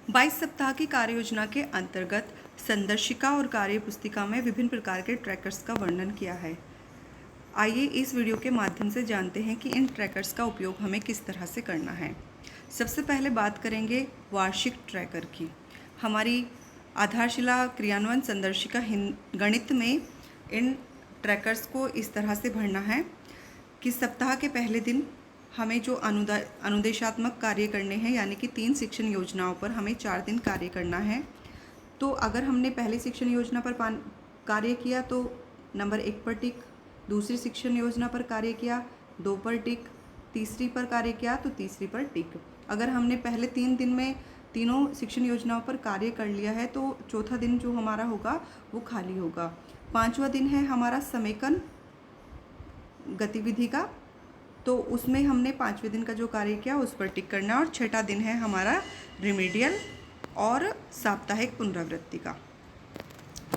22 सप्ताह की कार्य योजना के अंतर्गत संदर्शिका और कार्य पुस्तिका में विभिन्न प्रकार के ट्रैकर्स का वर्णन किया है। आइए इस वीडियो के माध्यम से जानते हैं कि इन ट्रैकर्स का उपयोग हमें किस तरह से करना है। सबसे पहले बात करेंगे वार्षिक ट्रैकर की। हमारी आधारशिला क्रियान्वयन संदर्शिका गणित में इन ट्रैकर्स को इस तरह से भरना है कि सप्ताह के पहले दिन हमें जो अनुदेशात्मक कार्य करने हैं, यानी कि 3 शिक्षण योजनाओं पर हमें 4 दिन कार्य करना है। तो अगर हमने पहली शिक्षण योजना पर कार्य किया तो नंबर 1 पर टिक, दूसरी शिक्षण योजना पर कार्य किया 2 पर टिक, तीसरी पर कार्य किया तो तीसरी पर टिक। अगर हमने पहले 3 दिन में तीनों शिक्षण योजनाओं पर कार्य कर लिया है तो चौथा दिन जो हमारा होगा वो खाली होगा। 5वां दिन है हमारा समेकन गतिविधि का, तो उसमें हमने 5वें दिन का जो कार्य किया उस पर टिक करना है। और 6ठा दिन है हमारा रिमेडियल और साप्ताहिक पुनरावृत्ति का।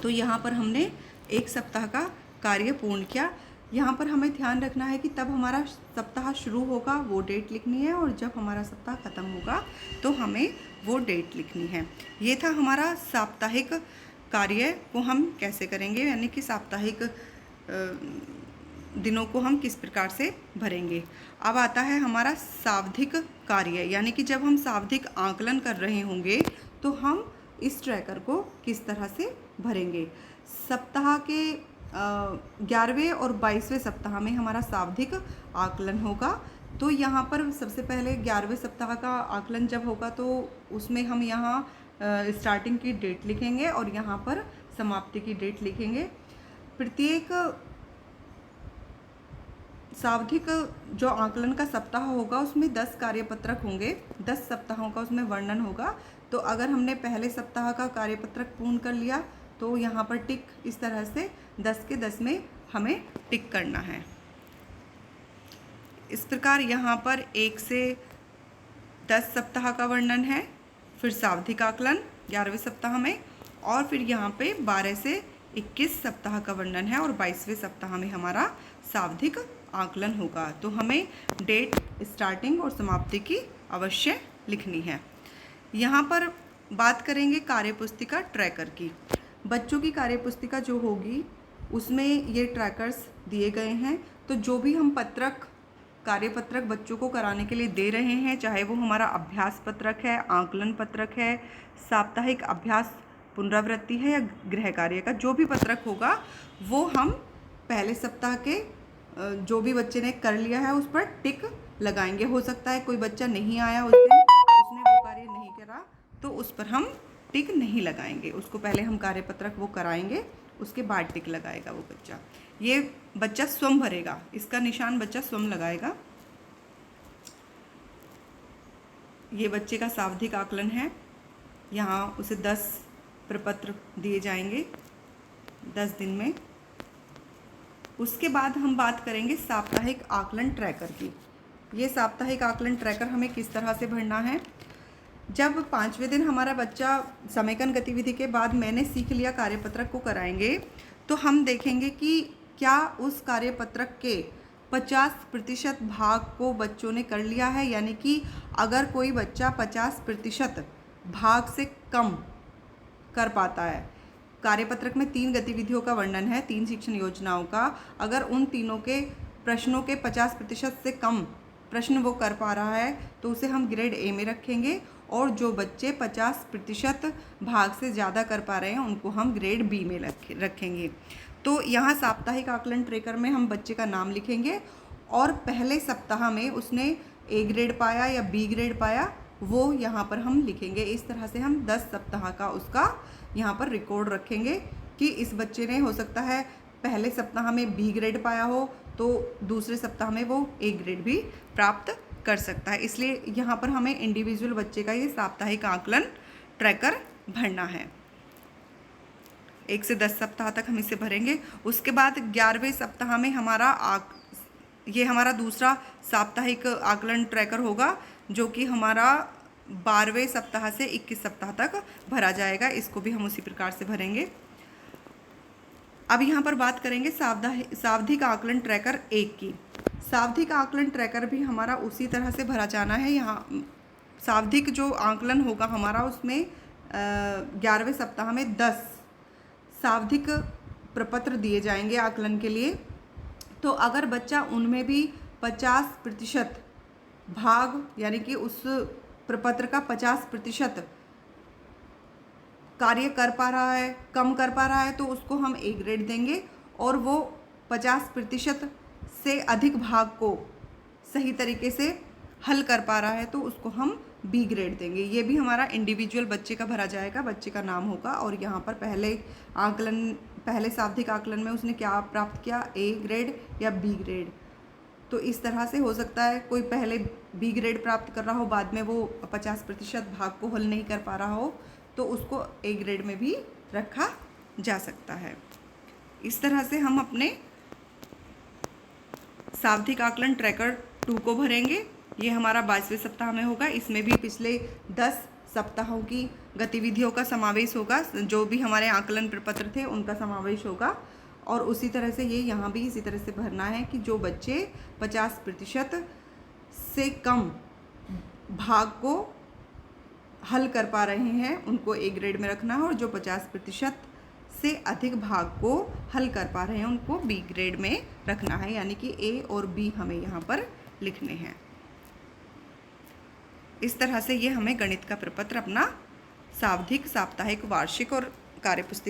तो यहाँ पर हमने 1 सप्ताह का कार्य पूर्ण किया। यहाँ पर हमें ध्यान रखना है कि तब हमारा सप्ताह शुरू होगा वो डेट लिखनी है, और जब हमारा सप्ताह ख़त्म होगा तो हमें वो डेट लिखनी है। ये था हमारा साप्ताहिक कार्य को हम कैसे करेंगे, यानी कि साप्ताहिक दिनों को हम किस प्रकार से भरेंगे। अब आता है हमारा सावधिक कार्य, यानी कि जब हम सावधिक आकलन कर रहे होंगे तो हम इस ट्रैकर को किस तरह से भरेंगे। सप्ताह के 11वें और 22वें सप्ताह में हमारा सावधिक आकलन होगा। तो यहाँ पर सबसे पहले 11वें सप्ताह का आकलन जब होगा तो उसमें हम यहाँ स्टार्टिंग की डेट लिखेंगे और यहाँ पर समाप्ति की डेट लिखेंगे। प्रत्येक सावधिक जो आकलन का सप्ताह होगा उसमें 10 कार्यपत्रक होंगे, 10 सप्ताहों का उसमें वर्णन होगा। तो अगर हमने पहले सप्ताह का कार्यपत्रक पूर्ण कर लिया तो यहाँ पर टिक, इस तरह से 10 के 10 में हमें टिक करना है। इस प्रकार यहाँ पर 1 से 10 सप्ताह का वर्णन है, फिर सावधिक आकलन 11वें सप्ताह में, और फिर यहाँ पे 12 से 21 सप्ताह का वर्णन है, और 22वें सप्ताह में हमारा सावधिक आकलन होगा। तो हमें डेट स्टार्टिंग और समाप्ति की अवश्य लिखनी है। यहाँ पर बात करेंगे कार्यपुस्तिका ट्रैकर की। बच्चों की कार्यपुस्तिका जो होगी उसमें ये ट्रैकर्स दिए गए हैं। तो जो भी हम कार्यपत्रक बच्चों को कराने के लिए दे रहे हैं, चाहे वो हमारा अभ्यास पत्रक है, आकलन पत्रक है, साप्ताहिक अभ्यास पुनरावृत्ति है, या गृह कार्य का जो भी पत्रक होगा, वो हम पहले सप्ताह के जो भी बच्चे ने कर लिया है उस पर टिक लगाएंगे। हो सकता है कोई बच्चा नहीं आया उस दिन, उसने वो कार्य नहीं करा, तो उस पर हम टिक नहीं लगाएंगे। उसको पहले हम कार्यपत्रक वो कराएंगे, उसके बाद टिक लगाएगा वो बच्चा। ये बच्चा स्वयं भरेगा, इसका निशान बच्चा स्वयं लगाएगा। ये बच्चे का सावधिक आकलन है। यहाँ उसे 10 प्रपत्र दिए जाएंगे 10 दिन में। उसके बाद हम बात करेंगे साप्ताहिक आकलन ट्रैकर की। ये साप्ताहिक आकलन ट्रैकर हमें किस तरह से भरना है। जब 5वें दिन हमारा बच्चा समेकन गतिविधि के बाद मैंने सीख लिया कार्यपत्रक को कराएंगे, तो हम देखेंगे कि क्या उस कार्यपत्रक के 50% भाग को बच्चों ने कर लिया है। यानी कि अगर कोई बच्चा 50% भाग से कम कर पाता है, कार्यपत्रक में 3 गतिविधियों का वर्णन है, 3 शिक्षण योजनाओं का, अगर उन तीनों के प्रश्नों के 50% से कम प्रश्न वो कर पा रहा है तो उसे हम ग्रेड ए में रखेंगे, और जो बच्चे 50% भाग से ज़्यादा कर पा रहे हैं उनको हम ग्रेड बी में रखेंगे। तो यहाँ साप्ताहिक आकलन ट्रैकर में हम बच्चे का नाम लिखेंगे, और पहले सप्ताह में उसने ए ग्रेड पाया या बी ग्रेड पाया वो यहाँ पर हम लिखेंगे। इस तरह से हम 10 सप्ताह का उसका यहाँ पर रिकॉर्ड रखेंगे कि इस बच्चे ने, हो सकता है पहले सप्ताह में बी ग्रेड पाया हो तो दूसरे सप्ताह में वो ए ग्रेड भी प्राप्त कर सकता है। इसलिए यहाँ पर हमें इंडिविजुअल बच्चे का ये साप्ताहिक आकलन ट्रैकर भरना है। 1 से 10 सप्ताह तक हम इसे भरेंगे। उसके बाद 11वें सप्ताह में ये हमारा दूसरा साप्ताहिक आकलन ट्रैकर होगा, जो कि हमारा 12वें सप्ताह से 21 सप्ताह तक भरा जाएगा। इसको भी हम उसी प्रकार से भरेंगे। अब यहाँ पर बात करेंगे सावधिक आकलन ट्रैकर 1 की। सावधिक आकलन ट्रैकर भी हमारा उसी तरह से भरा जाना है। यहाँ सावधिक जो आकलन होगा हमारा, उसमें 11वें सप्ताह में 10 सावधिक प्रपत्र दिए जाएंगे आकलन के लिए। तो अगर बच्चा उनमें भी 50% भाग, यानी कि उस प्रपत्र का 50% कार्य कर पा रहा है, कम कर पा रहा है, तो उसको हम ए ग्रेड देंगे। और वो 50% से अधिक भाग को सही तरीके से हल कर पा रहा है तो उसको हम बी ग्रेड देंगे। ये भी हमारा इंडिविजुअल बच्चे का भरा जाएगा, बच्चे का नाम होगा और यहाँ पर पहले सावधिक आकलन में उसने क्या प्राप्त किया, ए ग्रेड या बी ग्रेड। तो इस तरह से हो सकता है कोई पहले बी ग्रेड प्राप्त कर रहा हो, बाद में वो 50% भाग को हल नहीं कर पा रहा हो, तो उसको ए ग्रेड में भी रखा जा सकता है। इस तरह से हम अपने सावधिक आकलन ट्रैकर 2 को भरेंगे। ये हमारा 22वें सप्ताह में होगा। इसमें भी पिछले 10 सप्ताहों की गतिविधियों का समावेश होगा, जो भी हमारे आकलन प्रपत्र थे उनका समावेश होगा। और उसी तरह से ये यहाँ भी इसी तरह से भरना है कि जो बच्चे 50% से कम भाग को हल कर पा रहे हैं उनको ए ग्रेड में रखना है, और जो 50% से अधिक भाग को हल कर पा रहे हैं उनको बी ग्रेड में रखना है। यानी कि ए और बी हमें यहाँ पर लिखने हैं। इस तरह से ये हमें गणित का प्रपत्र अपना सावधिक, साप्ताहिक, वार्षिक और कार्यपुस्तिका